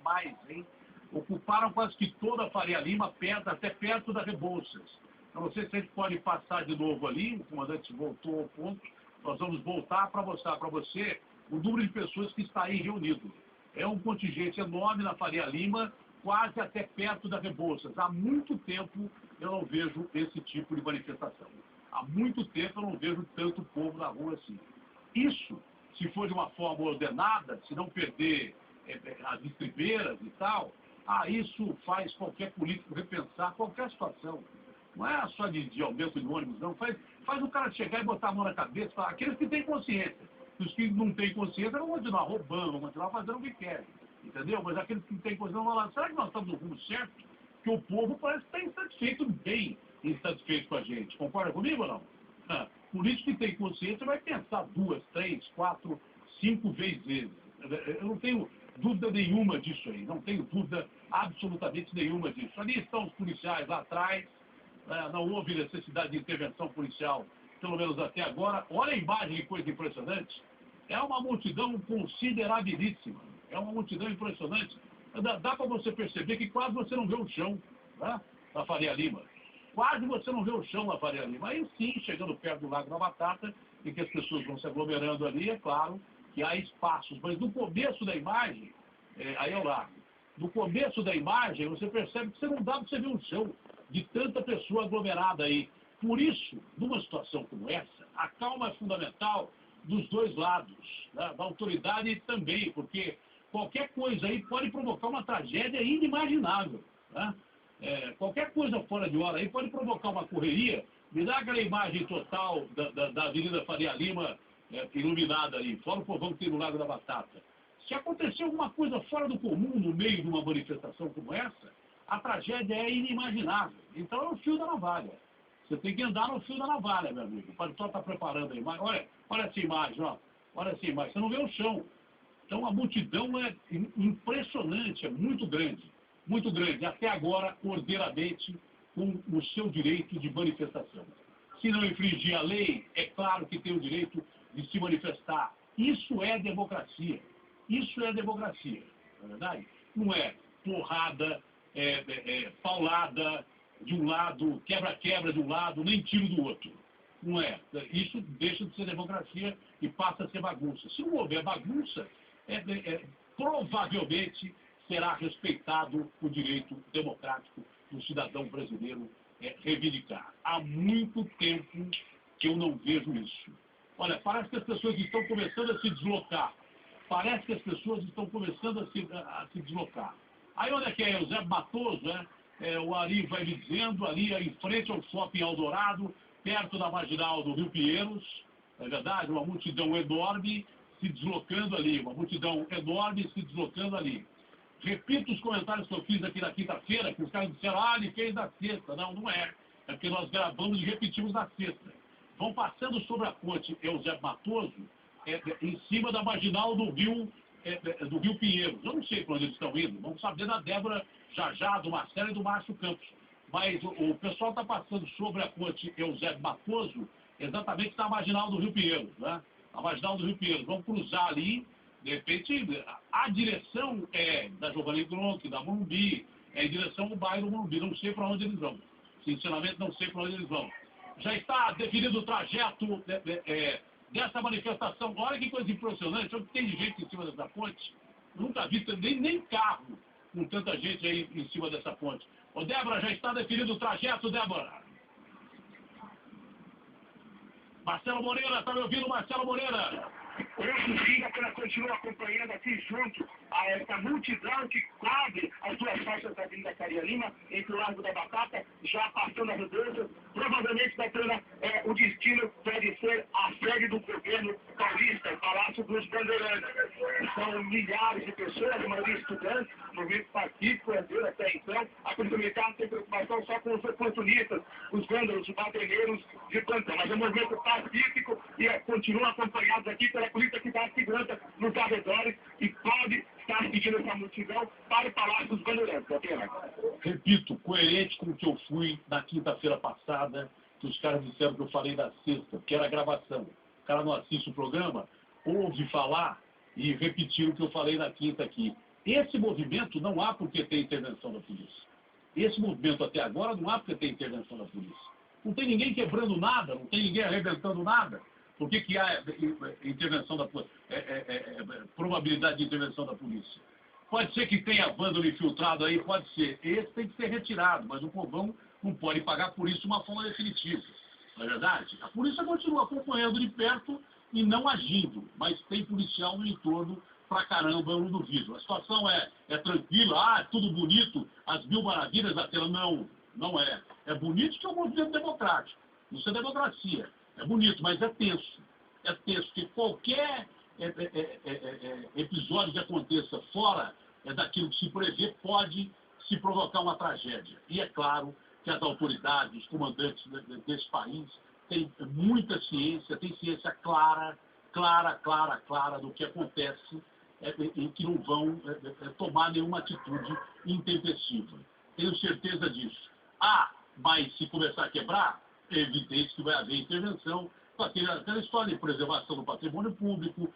mais, hein? Ocuparam quase que toda a Faria Lima, até perto da Rebouças. Eu não sei se a gente pode passar de novo ali, o comandante voltou ao ponto, nós vamos voltar para mostrar para você o número de pessoas que está aí reunido. É um contingente enorme na Faria Lima, quase até perto da Rebouças. Há muito tempo eu não vejo esse tipo de manifestação. Há muito tempo eu não vejo tanto povo na rua assim. Isso, se for de uma forma ordenada, se não perder as estribeiras e tal, isso faz qualquer político repensar qualquer situação. Não é só de aumento de ônibus, não. Faz o cara chegar e botar a mão na cabeça e falar, aqueles que têm consciência. Os que não têm consciência vão continuar roubando, vão continuar fazendo o que querem. Entendeu? Mas aqueles que têm consciência vão falar, será que nós estamos no rumo certo? Que o povo parece que está insatisfeito, bem insatisfeito com a gente. Concorda comigo ou não? Político que tem consciência vai pensar 2, 3, 4, 5 vezes. Eu não tenho dúvida nenhuma disso aí. Não tenho dúvida absolutamente nenhuma disso. Ali estão os policiais lá atrás. Não houve necessidade de intervenção policial, pelo menos até agora. Olha a imagem, que coisa impressionante. É uma multidão considerabilíssima. É uma multidão impressionante. Dá para você perceber que quase você não vê o chão, né, na Faria Lima. Quase você não vê o chão na Faria Lima. Aí sim, chegando perto do Lago da Batata, em que as pessoas vão se aglomerando ali, é claro que há espaços. Mas no começo da imagem, aí é o lago. No começo da imagem, você percebe que você não dá para você ver o chão de tanta pessoa aglomerada aí. Por isso, numa situação como essa, a calma é fundamental dos dois lados, né? Da autoridade também, porque qualquer coisa aí pode provocar uma tragédia inimaginável, né? Qualquer coisa fora de hora aí pode provocar uma correria. Me dá aquela imagem total da Avenida Faria Lima iluminada ali, fora o povão que tem no Lago da Batata. Se acontecer alguma coisa fora do comum no meio de uma manifestação como essa, a tragédia é inimaginável. Então é o fio da navalha. Você tem que andar no fio da navalha, meu amigo. O paletó está preparando a imagem. Olha essa imagem, ó. Olha essa imagem. Você não vê o chão. Então a multidão é impressionante, é muito grande. Muito grande. Até agora, ordeiramente, com o seu direito de manifestação. Se não infringir a lei, é claro que tem o direito de se manifestar. Isso é democracia. Isso é democracia. Não é verdade? Não é porrada, paulada de um lado, quebra-quebra de um lado, nem tiro do outro. Não é. Isso deixa de ser democracia e passa a ser bagunça. Se não houver bagunça, provavelmente será respeitado o direito democrático do cidadão brasileiro reivindicar. Há muito tempo que eu não vejo isso. Olha, parece que as pessoas estão começando a se deslocar. Parece que as pessoas estão começando a se deslocar. Aí onde é que é? O Zé Matoso, né? O Ari vai me dizendo, ali em frente ao Shopping Eldorado, perto da marginal do Rio Pinheiros, é verdade? Uma multidão enorme se deslocando ali, uma multidão enorme se deslocando ali. Repito os comentários que eu fiz aqui na quinta-feira, que os caras disseram, ele fez na sexta. Não, não é. É porque nós gravamos e repetimos na sexta. Vão passando sobre a ponte Eusébio Matoso, em cima da marginal do Rio Pinheiros. Eu não sei para onde eles estão indo. Vamos saber da Débora já, do Marcelo e do Márcio Campos. Mas o pessoal está passando sobre a ponte Eusébio Matoso, exatamente na marginal do Rio Pinheiros, né? A marginal do Rio Pinheiros. Vão cruzar ali, de repente, a direção é da Giovanni Gronchi, da Morumbi, em direção ao bairro do Morumbi. Não sei para onde eles vão. Sinceramente, não sei para onde eles vão. Já está definido o trajeto dessa manifestação. Olha que coisa impressionante. Olha que tem gente em cima dessa ponte. Nunca vi nem carro com tanta gente aí em cima dessa ponte. Ô, Débora, já está definido o trajeto, Débora? Marcelo Moreira, está me ouvindo, Marcelo Moreira? Eu, sim, apenas continuo acompanhando aqui junto a essa multidão que cobre as duas faixas da Avenida Faria Lima, entre o Largo da Batata, já passando a Rebouças. Provavelmente, Datena, o destino deve ser a sede do governo paulista, o Palácio dos Bandeirantes. São milhares de pessoas, a maioria estudantes, movimento pacífico, até então. A Polícia Militar não tem preocupação só com os oportunistas, os vândalos, os badreneiros de plantão. Mas é um movimento pacífico e continua acompanhado aqui pela polícia que dá segurança nos arredores e pode estar pedindo essa multidão para o Palácio dos Bandeirantes. Datena. Repito, coerente com o que eu fui na quinta-feira passada, que os caras disseram que eu falei da sexta, que era gravação. O cara não assiste o programa, ouve falar e repetir o que eu falei na quinta aqui. Esse movimento não há porque ter intervenção da polícia. Esse movimento até agora não há porque ter intervenção da polícia. Não tem ninguém quebrando nada, não tem ninguém arrebentando nada. Por que há intervenção da probabilidade de intervenção da polícia? Pode ser que tenha vândalo infiltrado aí, pode ser. Esse tem que ser retirado, mas o povão não pode pagar por isso uma forma definitiva. Não é verdade? A polícia continua acompanhando de perto e não agindo, mas tem policial no entorno pra caramba, eu não duvido. A situação é tranquila, é tudo bonito, as mil maravilhas da tela. Não, não é. É bonito que é um movimento democrático. Isso é democracia. É bonito, mas é tenso. É tenso, porque qualquer episódio que aconteça fora daquilo que se prevê pode se provocar uma tragédia. E é claro que as autoridades, os comandantes desse país têm muita ciência, têm ciência clara do que acontece e que não vão tomar nenhuma atitude intempestiva. Tenho certeza disso. Mas se começar a quebrar, é evidente que vai haver intervenção com aquela história de preservação do patrimônio público,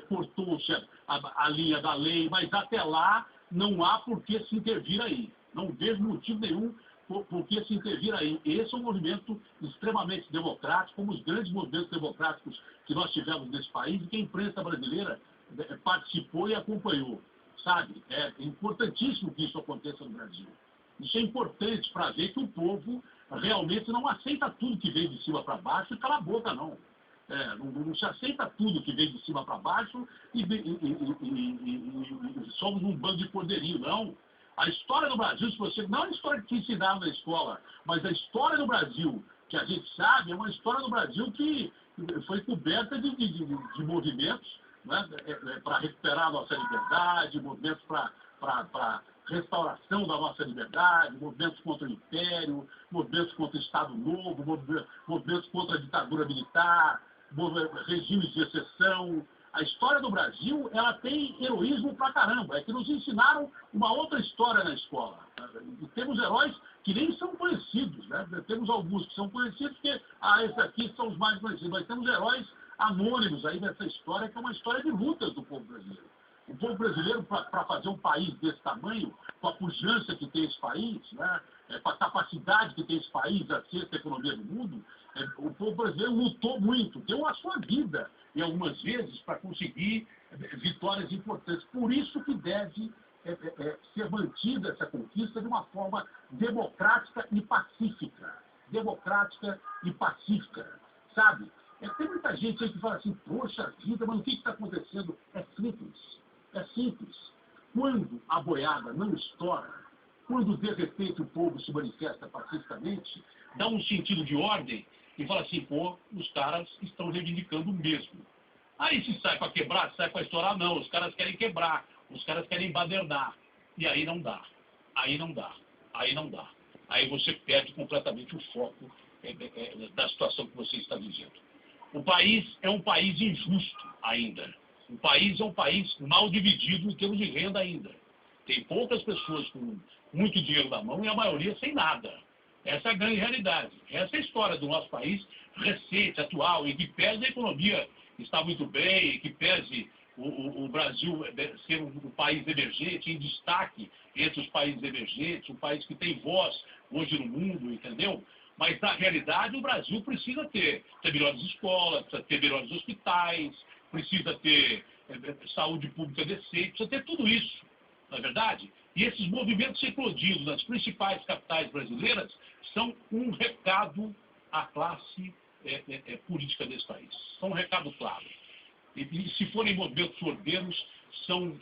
cortou-se a linha da lei, mas até lá não há por que se intervir aí. Não vejo motivo nenhum por que se intervir aí. Esse é um movimento extremamente democrático, como os grandes movimentos democráticos que nós tivemos nesse país e que a imprensa brasileira participou e acompanhou. Sabe? É importantíssimo que isso aconteça no Brasil. Isso é importante para ver que o povo realmente não aceita tudo que vem de cima para baixo e cala a boca, não. Não se aceita tudo que vem de cima para baixo e somos um bando de cordeirinho, não. A história do Brasil, se você não é a história que ensinaram na escola, mas a história do Brasil, que a gente sabe, é uma história do Brasil que foi coberta de movimentos, né, para recuperar a nossa liberdade, movimentos para restauração da nossa liberdade, movimentos contra o Império, movimentos contra o Estado Novo, movimentos contra a ditadura militar, regimes de exceção. A história do Brasil, ela tem heroísmo pra caramba. É que nos ensinaram uma outra história na escola. E temos heróis que nem são conhecidos, né? Temos alguns que são conhecidos, porque, esses aqui são os mais conhecidos. Mas temos heróis anônimos aí dessa história, que é uma história de lutas do povo brasileiro. O povo brasileiro, para fazer um país desse tamanho, com a pujança que tem esse país, né, com a capacidade que tem esse país, a sexta economia do mundo, o povo brasileiro lutou muito, deu a sua vida, e algumas vezes, para conseguir vitórias importantes. Por isso que deve ser mantida essa conquista de uma forma democrática e pacífica. Democrática e pacífica, sabe? Tem muita gente aí que fala assim, poxa vida, mas o que está acontecendo? É simples. É simples. Quando a boiada não estoura, quando de repente o povo se manifesta pacificamente, dá um sentido de ordem e fala assim, os caras estão reivindicando o mesmo. Aí se sai para quebrar, sai para estourar, não. Os caras querem quebrar, os caras querem badernar. E aí não dá. Aí não dá. Aí não dá. Aí você perde completamente o foco da situação que você está vivendo. O país é um país injusto ainda. O país é um país mal dividido em termos de renda ainda. Tem poucas pessoas com muito dinheiro na mão e a maioria sem nada. Essa é a grande realidade. Essa é a história do nosso país recente, atual, em que pese a economia está muito bem, em que pese o Brasil ser um país emergente, em destaque entre os países emergentes, um país que tem voz hoje no mundo, entendeu? Mas, na realidade, o Brasil precisa ter melhores escolas, precisa ter melhores hospitais, precisa ter saúde pública decente, precisa ter tudo isso, não é verdade? E esses movimentos eclodidos nas principais capitais brasileiras são um recado à classe política desse país. São um recado claro. E se forem movimentos ordeiros, são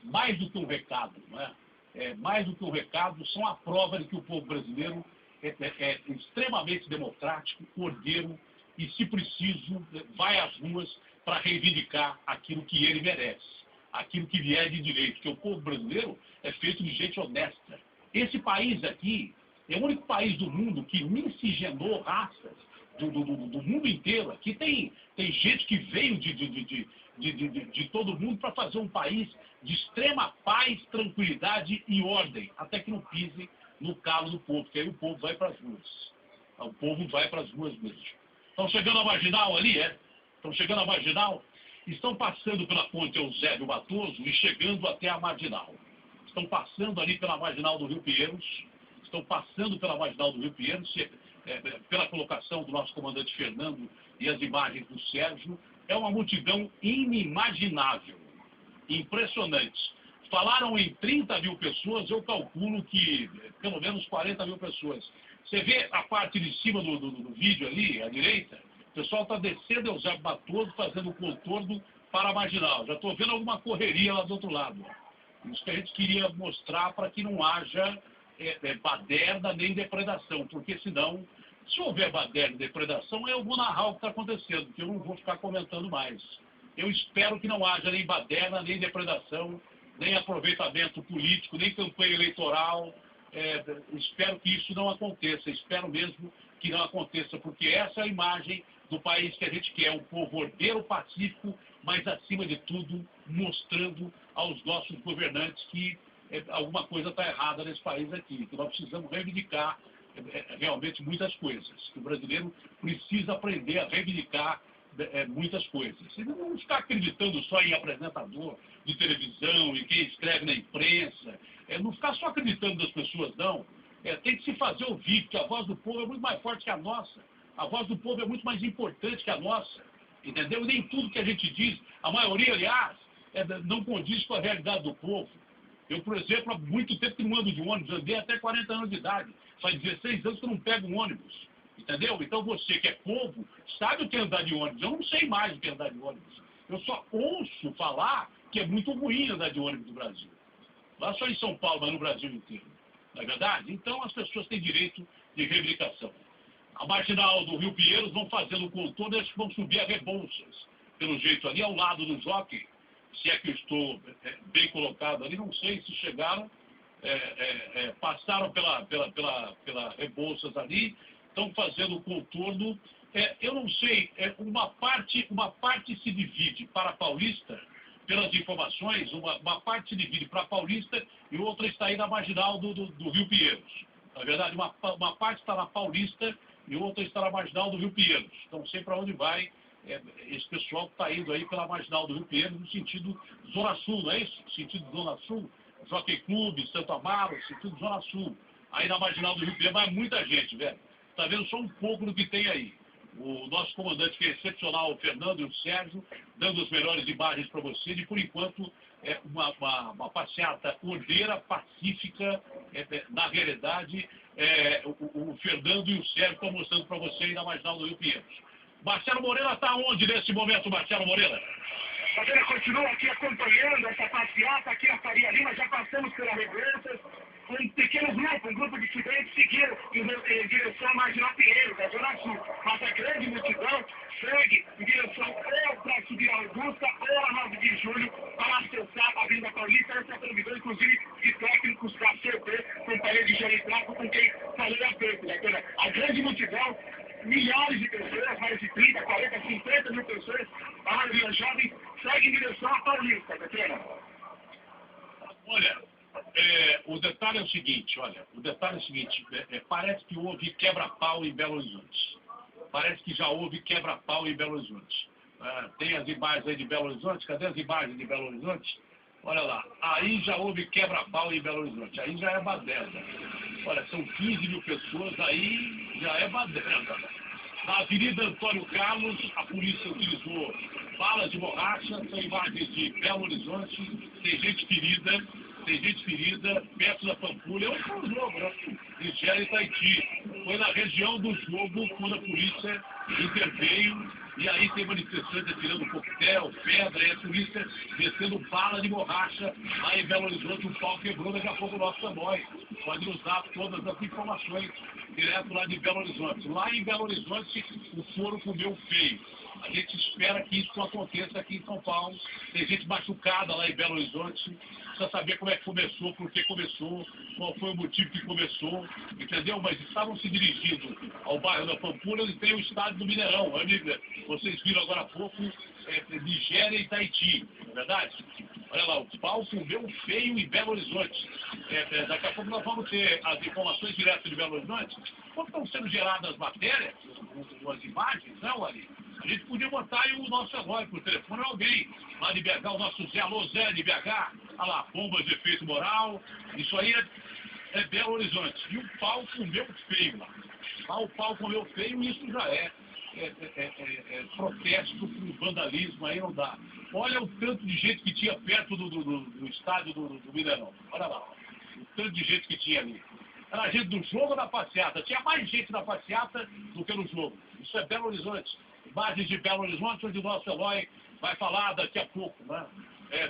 mais do que um recado, não é? Mais do que um recado, são a prova de que o povo brasileiro é extremamente democrático, ordeiro e, se preciso, vai às ruas para reivindicar aquilo que ele merece, aquilo que lhe é de direito, porque o povo brasileiro é feito de gente honesta. Esse país aqui é o único país do mundo que miscigenou raças do mundo inteiro. Aqui tem gente que veio de todo mundo para fazer um país de extrema paz, tranquilidade e ordem, até que não pise no calo do povo, porque aí o povo vai para as ruas. O povo vai para as ruas mesmo. Estão chegando a Marginal ali, Estão chegando a Marginal. estão passando pela ponte Eusébio Matoso e chegando até a Marginal. Estão passando ali pela Marginal do Rio Pinheiros, pela colocação do nosso comandante Fernando e as imagens do Sérgio. É uma multidão inimaginável, impressionante. Falaram em 30 mil pessoas, eu calculo que pelo menos 40 mil pessoas. Você vê a parte de cima do vídeo ali, à direita, o pessoal está descendo Eusébio Matoso, fazendo o contorno para a Marginal. Já estou vendo alguma correria lá do outro lado. Isso que a gente queria mostrar para que não haja baderna nem depredação, porque senão, se houver baderna e depredação, eu vou narrar o que está acontecendo, que eu não vou ficar comentando mais. Eu espero que não haja nem baderna, nem depredação, nem aproveitamento político, nem campanha eleitoral. Espero que isso não aconteça, espero mesmo que não aconteça, porque essa é a imagem do país que a gente quer, um povo ordeiro, pacífico, mas acima de tudo mostrando aos nossos governantes que alguma coisa está errada nesse país aqui, que nós precisamos reivindicar realmente muitas coisas, que o brasileiro precisa aprender a reivindicar muitas coisas. E não ficar acreditando só em apresentador de televisão, em quem escreve na imprensa, não ficar só acreditando das pessoas, não. Tem que se fazer ouvir, porque a voz do povo é muito mais forte que a nossa. A voz do povo é muito mais importante que a nossa. Entendeu? E nem tudo que a gente diz, a maioria, aliás, não condiz com a realidade do povo. Eu, por exemplo, há muito tempo que não ando de ônibus, andei até 40 anos de idade. Faz 16 anos que eu não pego um ônibus. Entendeu? Então você que é povo, sabe o que é andar de ônibus. Eu não sei mais o que é andar de ônibus. Eu só ouço falar que é muito ruim andar de ônibus no Brasil. Lá só em São Paulo, mas no Brasil inteiro. Não é verdade? Então as pessoas têm direito de reivindicação. A Marginal do Rio Pinheiros vão fazendo o contorno, eles vão subir a Rebouças. Pelo jeito ali, ao lado do Jockey, se é que eu estou bem colocado ali, não sei se chegaram, passaram pela Rebouças ali, estão fazendo o contorno. Eu não sei, uma parte se divide para a Paulista, pelas informações, uma parte se divide para a Paulista e outra está aí na Marginal do Rio Pinheiros. Na verdade, uma parte está na Paulista e outra está na Marginal do Rio Pinheiros. Então, não sei para onde vai esse pessoal que está indo aí pela Marginal do Rio Pinheiros no sentido Zona Sul, não é isso? Sentido Zona Sul, Jockey Clube, Santo Amaro, sentido Zona Sul. Aí na Marginal do Rio Pinheiros vai muita gente, velho. Está vendo só um pouco do que tem aí. O nosso comandante, que é excepcional, o Fernando e o Sérgio, dando as melhores imagens para vocês, e por enquanto uma passeata ordeira, pacífica, na realidade, o Fernando e o Sérgio estão mostrando para vocês na Marginal do Rio Pinheiros. Marcelo Moreira está onde nesse momento, Marcelo Moreira? Moreira continua aqui acompanhando essa passeata aqui na Faria Lima, já passamos pela Rebouças. Um pequeno grupo, um grupo de estudantes seguiram em direção à Marginal Pinheiros, da Zona Sul. Mas a grande multidão segue em direção ou para subir a Augusta ou a 9 de julho para acessar a Avenida Paulista. Essa é a previsão, inclusive, de técnicos da CP, Companhia de Higiene e Tráfico, com quem falei há pouco. Né? A grande multidão, milhares de pessoas, mais de 30, 40, 50 mil pessoas, a maioria jovem, segue em direção à Paulista. Olha, o detalhe é o seguinte, parece que houve quebra-pau em Belo Horizonte. Parece que já houve quebra-pau em Belo Horizonte. Tem as imagens aí de Belo Horizonte, cadê as imagens de Belo Horizonte? Olha lá, aí já houve quebra-pau em Belo Horizonte, aí já é baderna. Olha, são 15 mil pessoas, aí já é baderna. Na Avenida Antônio Carlos, a polícia utilizou balas de borracha, são imagens de Belo Horizonte, tem gente ferida, perto da Pampulha, onde foi o jogo, né? Nigéria e Tahiti. Foi na região do jogo quando a polícia interveio, e aí tem manifestantes atirando coquetel, pedra, e a polícia descendo bala de borracha. Lá em Belo Horizonte, o pau quebrou, daqui a pouco o nosso tamanho. Pode usar todas as informações direto lá de Belo Horizonte. Lá em Belo Horizonte, o foro comeu feio. A gente espera que isso não aconteça aqui em São Paulo. Tem gente machucada lá em Belo Horizonte. Precisa saber como é que começou, por que começou, qual foi o motivo que começou, entendeu? Mas estavam se dirigindo ao bairro da Pampulha, onde tem o estádio do Mineirão. Amiga, vocês viram agora há pouco Nigéria e Tahiti, não é verdade? Olha lá, o pau comeu feio em Belo Horizonte. Daqui a pouco nós vamos ter as informações diretas de Belo Horizonte. Como estão sendo geradas as matérias, as imagens, não, ali? A A gente podia botar aí o nosso herói por telefone, alguém lá de BH, o nosso Zé, alô Zé de BH, olha lá, bombas de efeito moral, isso aí é Belo Horizonte. E o pau comeu feio lá. O pau comeu feio, isso já é protesto por vandalismo, aí não dá. Olha o tanto de gente que tinha perto do estádio do Mineirão. Olha lá, o tanto de gente que tinha ali. Era gente do jogo ou da passeata? Tinha mais gente na passeata do que no jogo. Isso é Belo Horizonte. Imagens de Belo Horizonte, onde o nosso herói vai falar daqui a pouco, né?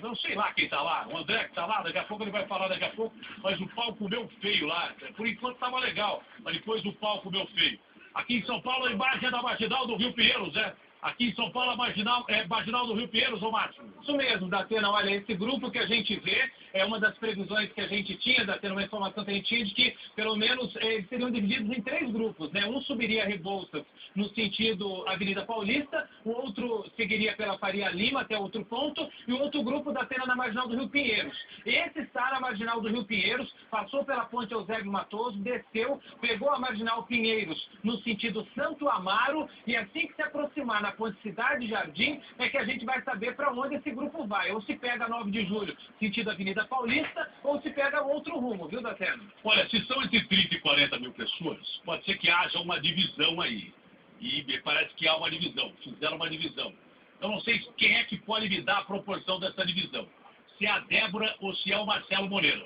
Não sei lá quem está lá, o André que está lá, daqui a pouco ele vai falar daqui a pouco, mas o pau comeu feio lá. Por enquanto estava legal, mas depois o pau comeu feio. Aqui em São Paulo, a imagem é da Marginal do Rio Pinheiros, né? Aqui em São Paulo, a Marginal do Rio Pinheiros, ô Márcio? Isso mesmo, Datena. Olha, esse grupo que a gente vê é uma das previsões que a gente tinha, Datena, uma informação que a gente tinha de que, pelo menos, eles seriam divididos em 3 grupos, né? Um subiria a Rebouças no sentido Avenida Paulista, o outro seguiria pela Faria Lima até outro ponto, e o outro grupo, Datena, na Marginal do Rio Pinheiros. Esse está na Marginal do Rio Pinheiros, passou pela Ponte Eusébio Matoso, desceu, pegou a Marginal Pinheiros no sentido Santo Amaro, e assim que se aproximar na Ponte Cidade Jardim, é que a gente vai saber para onde esse grupo vai. Ou se pega 9 de julho, sentido Avenida Paulista, ou se pega outro rumo, viu, Datena? Olha, se são entre 30 e 40 mil pessoas, pode ser que haja uma divisão aí. E me parece que há uma divisão, fizeram uma divisão. Eu não sei quem é que pode me dar a proporção dessa divisão. Se é a Débora ou se é o Marcelo Moreira.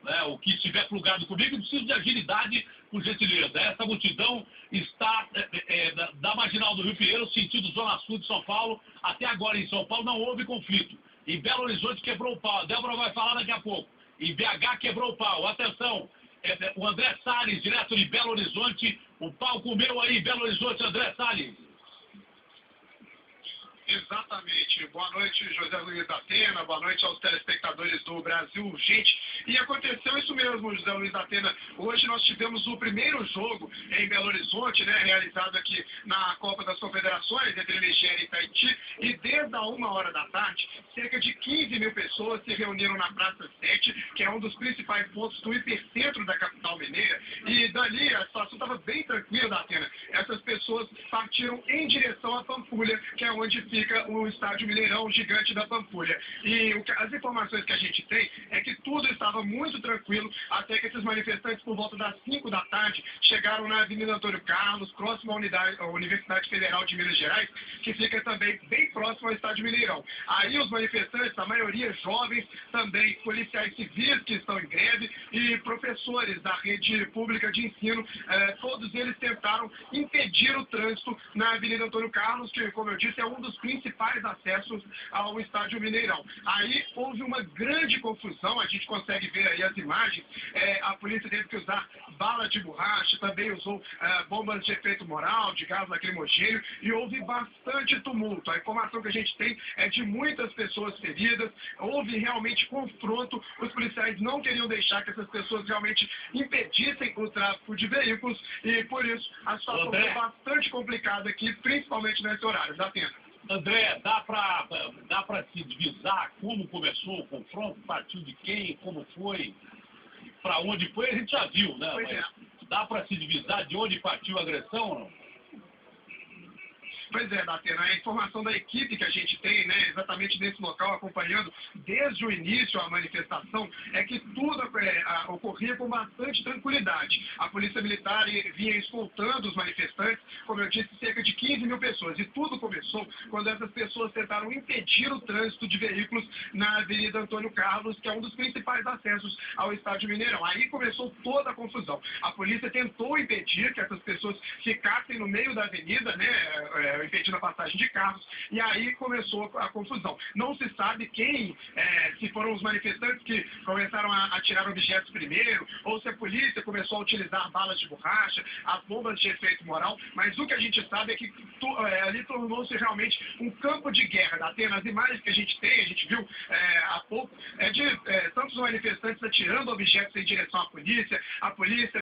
Né? O que estiver plugado comigo, eu preciso de agilidade, por gentileza. Essa multidão está da Marginal do Rio Pinheiros, sentido Zona Sul de São Paulo. Até agora em São Paulo não houve conflito. Em Belo Horizonte quebrou o pau. A Débora vai falar daqui a pouco. Em BH quebrou o pau. Atenção, o André Salles, direto de Belo Horizonte. O pau comeu aí em Belo Horizonte, André Salles. Exatamente. Boa noite, José Luiz Datena. Boa noite aos telespectadores do Brasil Urgente. E aconteceu isso mesmo, José Luiz Datena. Hoje nós tivemos o primeiro jogo em Belo Horizonte, né, realizado aqui na Copa das Confederações entre Nigéria e Tahiti. E desde a 1h da tarde, cerca de 15 mil pessoas se reuniram na Praça 7, que é um dos principais pontos do hipercentro da capital mineira. E dali a situação estava bem tranquila, Datena. Essas pessoas partiram em direção à Pampulha, que é onde fica o estádio Mineirão Gigante da Pampulha. E as informações que a gente tem é que tudo estava muito tranquilo até que esses manifestantes, por volta das 5 da tarde, chegaram na Avenida Antônio Carlos, próximo à Universidade Federal de Minas Gerais, que fica também bem próximo ao estádio Mineirão. Aí os manifestantes, a maioria jovens, também policiais civis que estão em greve e professores da rede pública de ensino, todos eles tentaram impedir o trânsito na Avenida Antônio Carlos, que, como eu disse, é um dos principais acessos ao estádio Mineirão. Aí houve uma grande confusão, a gente consegue ver aí as imagens, a polícia teve que usar bala de borracha, também usou bombas de efeito moral, de gás lacrimogêneo, e houve bastante tumulto. A informação que a gente tem é de muitas pessoas feridas, houve realmente confronto, os policiais não queriam deixar que essas pessoas realmente impedissem o tráfego de veículos, e por isso a situação foi bastante complicada aqui, principalmente nesse horário. Datena. André, dá para se divisar como começou o confronto, partiu de quem, como foi, para onde foi, a gente já viu, né? Mas dá para se divisar de onde partiu a agressão ou não? Pois é, Datena, a informação da equipe que a gente tem, né, exatamente nesse local, acompanhando desde o início a manifestação, é que tudo ocorria com bastante tranquilidade. A Polícia Militar vinha escoltando os manifestantes, como eu disse, cerca de 15 mil pessoas. E tudo começou quando essas pessoas tentaram impedir o trânsito de veículos na Avenida Antônio Carlos, que é um dos principais acessos ao estádio Mineirão. Aí começou toda a confusão. A polícia tentou impedir que essas pessoas ficassem no meio da avenida, né, impedindo a passagem de carros, e aí começou a confusão. Não se sabe quem, se foram os manifestantes que começaram a atirar objetos primeiro, ou se a polícia começou a utilizar balas de borracha, as bombas de efeito moral, mas o que a gente sabe é que ali tornou-se realmente um campo de guerra. Datena, as imagens que a gente tem, a gente viu há pouco, de tantos manifestantes atirando objetos em direção à polícia,